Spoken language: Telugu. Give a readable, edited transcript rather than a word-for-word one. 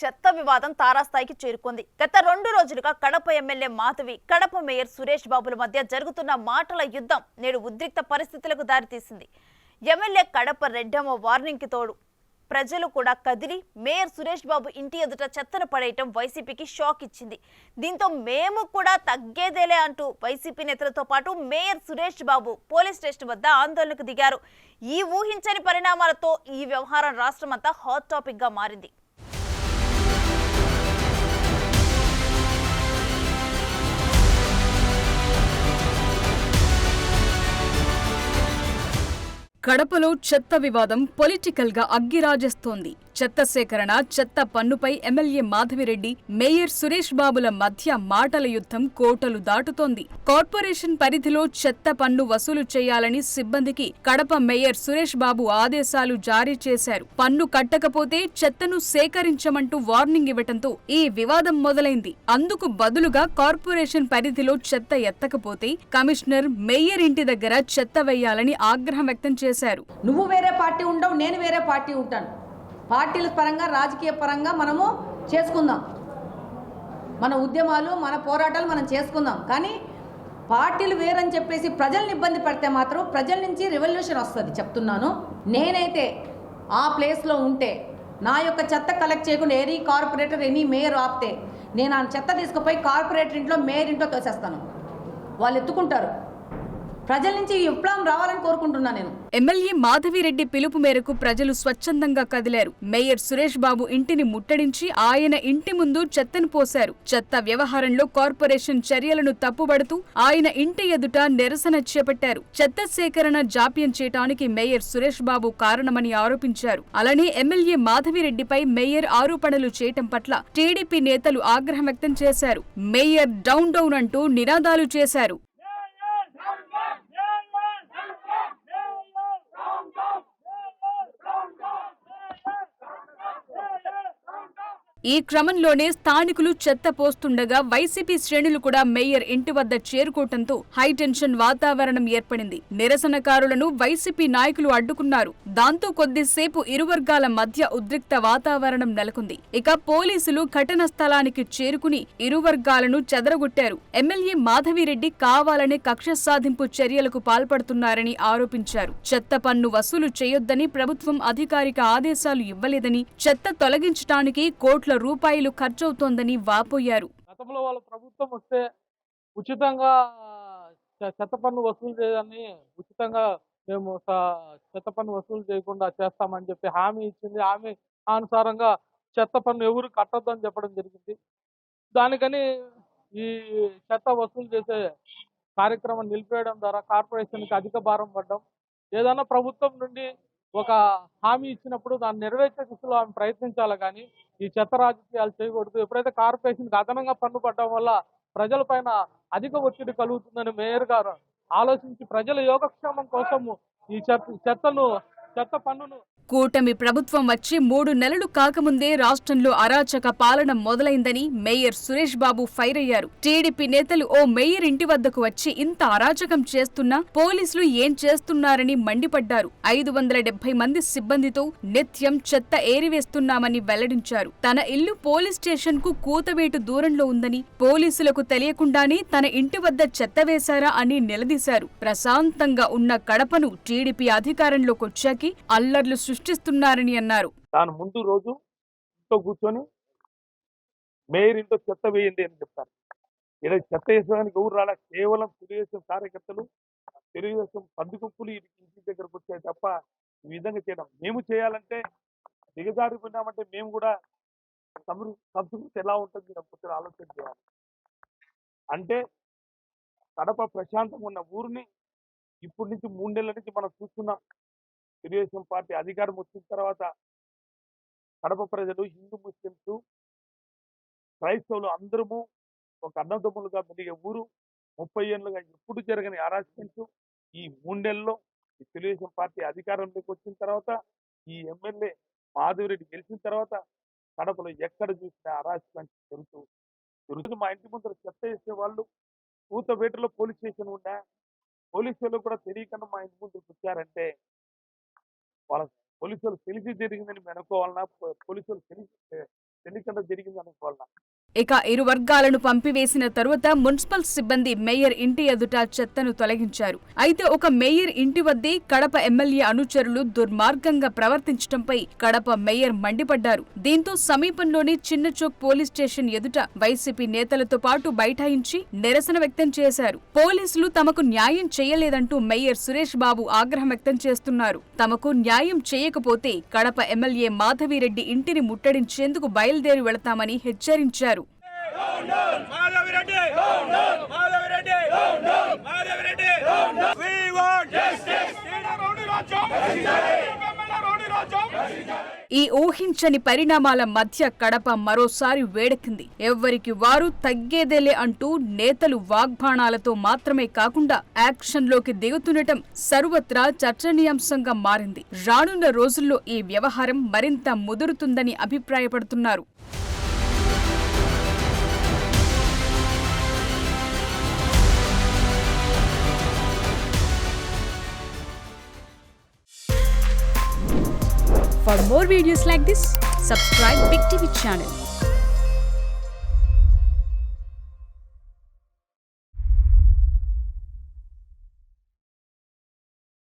చెత్త వివాదం తారాస్థాయికి చేరుకుంది. గత 2 రోజులుగా కడప ఎమ్మెల్యే మాధవి, కడప మేయర్ సురేష్ బాబుల మధ్య జరుగుతున్న మాటల యుద్ధం నేడు ఉద్రిక్త పరిస్థితులకు దారితీసింది. ఎమ్మెల్యే కడప రెడ్డమ్మ వార్నింగ్ కి తోడు ప్రజలు కూడా కదిలి మేయర్ సురేష్ బాబు ఇంటి ఎదుట చెత్తను పడేయటం వైసీపీకి షాక్ ఇచ్చింది. దీంతో మేము కూడా తగ్గేదేలే అంటూ వైసీపీ నేతలతో పాటు mayor Suresh Babu police station వద్ద ఆందోళనకు దిగారు. ఈ ఊహించని పరిణామాలతో ఈ వ్యవహారం రాష్ట్రమంతా హాట్ టాపిక్ గా మారింది. కడపలో చెత్త వివాదం పొలిటికల్ గా అగ్గిరాజేస్తోంది. చెత్త సేకరణ, చెత్త పన్నుపై ఎమ్మెల్యే మాధవిరెడ్డి, మేయర్ సురేష్ బాబుల మధ్య మాటల యుద్ధం కోటలు దాటుతోంది. కార్పొరేషన్ పరిధిలో చెత్త పన్ను వసూలు చేయాలని సిబ్బందికి కడప మేయర్ సురేష్ బాబు ఆదేశాలు జారీ చేశారు. పన్ను కట్టకపోతే చెత్తను సేకరించమంటూ వార్నింగ్ ఇవ్వటంతో ఈ వివాదం మొదలైంది. అందుకు బదులుగా కార్పొరేషన్ పరిధిలో చెత్త ఎత్తకపోతే కమిషనర్ మేయర్ ఇంటి దగ్గర చెత్త వేయాలని ఆగ్రహం వ్యక్తం చేశారు. నువ్వు వేరే పార్టీ ఉండవు, నేను వేరే పార్టీ ఉంటాను. పార్టీల పరంగా, రాజకీయ పరంగా మనము చేసుకుందాం, మన ఉద్యమాలు, మన పోరాటాలు మనం చేసుకుందాం. కానీ పార్టీలు వేరని చెప్పేసి ప్రజల్ని ఇబ్బంది పెడితే మాత్రం ప్రజల నుంచి రెవల్యూషన్ వస్తుంది. చెప్తున్నాను, నేనైతే ఆ ప్లేస్లో ఉంటే నా యొక్క చెత్త కలెక్ట్ చేయకుండా ఎనీ కార్పొరేటర్, ఎనీ మేయర్ ఆపితే నేను ఆ చెత్త తీసుకుపోయి కార్పొరేటర్ ఇంట్లో, మేయర్ ఇంట్లో తోసేస్తాను. వాళ్ళు ఎత్తుకుంటారు. ప్రజల నుంచి విప్లవం రావాలని కోరుకుంటున్నా నేను. ఎమ్మెల్యే మాధవిరెడ్డి పిలుపు మేరకు ప్రజలు స్వచ్ఛందంగా కదిలారు. మేయర్ సురేష్ బాబు ఇంటిని ముట్టడించి ఆయన ఇంటి ముందు చెత్తను పోశారు. చెత్త వ్యవహారంలో కార్పొరేషన్ చర్యలను తప్పుబడుతూ ఆయన ఇంటి ఎదుట నిరసన చేపట్టారు. చెత్త సేకరణ జాప్యం చేయటానికి మేయర్ సురేష్ బాబు కారణమని ఆరోపించారు. అలానే ఎమ్మెల్యే మాధవిరెడ్డిపై మేయర్ ఆరోపణలు చేయటం పట్ల టీడీపీ నేతలు ఆగ్రహం వ్యక్తం చేశారు. మేయర్ డౌన్ డౌన్ అంటూ నినాదాలు చేశారు. ఈ క్రమంలోనే స్థానికులు చెత్త పోస్తుండగా వైసీపీ శ్రేణులు కూడా మేయర్ ఇంటి వద్ద చేరుకోవడంతో హైటెన్షన్ వాతావరణం ఏర్పడింది. నిరసనకారులను వైసీపీ నాయకులు అడ్డుకున్నారు. దాంతో కొద్దిసేపు ఇరు వర్గాల మధ్య ఉద్రిక్త వాతావరణం నెలకొంది. ఇక పోలీసులు ఘటన స్థలానికి చేరుకుని ఇరు వర్గాలను చెదరగొట్టారు. ఎమ్మెల్యే మాధవిరెడ్డి కావాలనే కక్ష సాధింపు చర్యలకు పాల్పడుతున్నారని ఆరోపించారు. చెత్త పన్ను వసూలు చేయొద్దని ప్రభుత్వం అధికారిక ఆదేశాలు ఇవ్వలేదని, చెత్త తొలగించడానికి కోట్ల రూపాయలు ఖర్చవుతోందని వాపోయారు. గతంలో వాళ్ళ ప్రభుత్వం వస్తే ఉచితంగా చెత్త పన్ను వసూలు చేయడాన్ని, ఉచితంగా మేము చెత్త పన్ను వసూలు చేయకుండా చేస్తామని చెప్పి హామీ ఇచ్చింది. హామీ అనుసారంగా చెత్త పన్ను ఎవరు కట్టొద్దని చెప్పడం జరిగింది. దానికని ఈ చెత్త వసూలు చేసే కార్యక్రమం నిలిపేయడం ద్వారా కార్పొరేషన్కి అధిక భారం పడ్డం. ఏదైనా ప్రభుత్వం నుండి ఒక హామీ ఇచ్చినప్పుడు దాన్ని నెరవేర్చే దిశలో ఆమె ప్రయత్నించాలి, కానీ ఈ చెత్త రాజకీయాలు చేయకూడదు. ఎప్పుడైతే కార్పొరేషన్కి అదనంగా పన్ను పడడం వల్ల ప్రజల పైన అధిక ఒత్తిడి కలుగుతుందని మేయర్ గారు ఆలోచించి ప్రజల యోగక్షేమం కోసము ఈ చెత్త పన్నును కూటమి ప్రభుత్వం వచ్చి 3 నెలలు కాకముందే రాష్ట్రంలో అరాచక పాలన మొదలైందని మేయర్ సురేష్ బాబు ఫైర్ అయ్యారు. టీడీపీ నేతలు ఓ మేయర్ ఇంటి వద్దకు వచ్చి ఇంత అరాచకం చేస్తున్నా పోలీసులు ఏం చేస్తున్నారని మండిపడ్డారు. 570 మంది సిబ్బందితో నిత్యం చెత్త ఏరివేస్తున్నామని వెల్లడించారు. తన ఇల్లు పోలీస్ స్టేషన్ కు కూతవేటు దూరంలో ఉందని, పోలీసులకు తెలియకుండానే తన ఇంటి వద్ద చెత్త వేశారా అని నిలదీశారు. ప్రశాంతంగా ఉన్న కడపను టీడీపీ అధికారంలోకి వచ్చాకి అల్లర్లు సృష్టిస్తున్నారని అన్నారు. దాని ముందు రోజు ఇంట్లో కూర్చొని మేయర్ ఇంట్లో చెత్త వేయండి అని చెప్తారు. ఇలా చెత్త వేసేదానికి ఎవరు రాలే, కేవలం తెలుగుదేశం కార్యకర్తలు, తెలుగుదేశం పందికొక్కులు ఇంటి దగ్గరకు వచ్చాయి తప్ప ఈ విధంగా చేయడం. మేము చేయాలంటే దిగజారిపోయినామంటే మేము కూడా సంస్కృతి ఎలా ఉంటుంది కొంచెం ఆలోచన చేయాలి. అంటే కడప ప్రశాంతంగా ఉన్న ఊరిని ఇప్పటి నుంచి 3 నెలల నుంచి మనం చూస్తున్నాం. తెలుగుదేశం పార్టీ అధికారం వచ్చిన తర్వాత కడప ప్రజలు, హిందూ, ముస్లింస్, క్రైస్తవులు అందరము ఒక అన్నదమ్ములుగా మెలిగే ఊరు. 30 ఏళ్ళుగా ఎప్పుడు జరగని అరాచకన్స్ ఈ 3 నెలల్లో ఈ తెలుగుదేశం పార్టీ అధికారంలోకి వచ్చిన తర్వాత, ఈ ఎమ్మెల్యే మాధవిరెడ్డి గెలిచిన తర్వాత కడపలో ఎక్కడ చూసినా అరాచకన్స్ జరుగుతూ మా ఇంటి ముందర చెత్త వేసే వాళ్ళు కూతవేటలో పోలీస్ స్టేషన్ ఉన్నా పోలీసులు కూడా తెలియకుండా మా ఇంటి ముందుకు వచ్చారంటే వాళ్ళ పోలీసులు తెలిసి జరిగిందని అనుకోవాలన్నా, పోలీసులు తెలిసి తెలియకుండా జరిగింది అనుకోవాలా. ఇక ఇరు వర్గాలను పంపివేసిన తరువాత మున్సిపల్ సిబ్బంది మేయర్ ఇంటి ఎదుట చెత్తను తొలగించారు. అయితే ఒక మేయర్ ఇంటి వద్దే కడప ఎమ్మెల్యే అనుచరులు దుర్మార్గంగా ప్రవర్తించడంపై కడప మేయర్ మండిపడ్డారు. దీంతో సమీపంలోని చిన్నచోక్ పోలీస్ స్టేషన్ ఎదుట వైసీపీ నేతలతో పాటు బైఠాయించి నిరసన వ్యక్తం చేశారు. పోలీసులు తమకు న్యాయం చేయలేదంటూ మేయర్ సురేష్ బాబు ఆగ్రహం వ్యక్తం చేస్తున్నారు. తమకు న్యాయం చేయకపోతే కడప ఎమ్మెల్యే మాధవిరెడ్డి ఇంటిని ముట్టడించేందుకు బయలుదేరి వెళతామని హెచ్చరించారు. ఈ ఊహించని పరిణామాల మధ్య కడప మరోసారి వేడెక్కింది. ఎవ్వరికి వారు తగ్గేదేలే అంటూ నేతలు వాగ్బాణాలతో మాత్రమే కాకుండా యాక్షన్లోకి దిగుతుండటం సర్వత్రా చర్చనీయాంశంగా మారింది. రానున్న రోజుల్లో ఈ వ్యవహారం మరింత ముదురుతుందని అభిప్రాయపడుతున్నారు. For more videos like this, subscribe Big TV channel.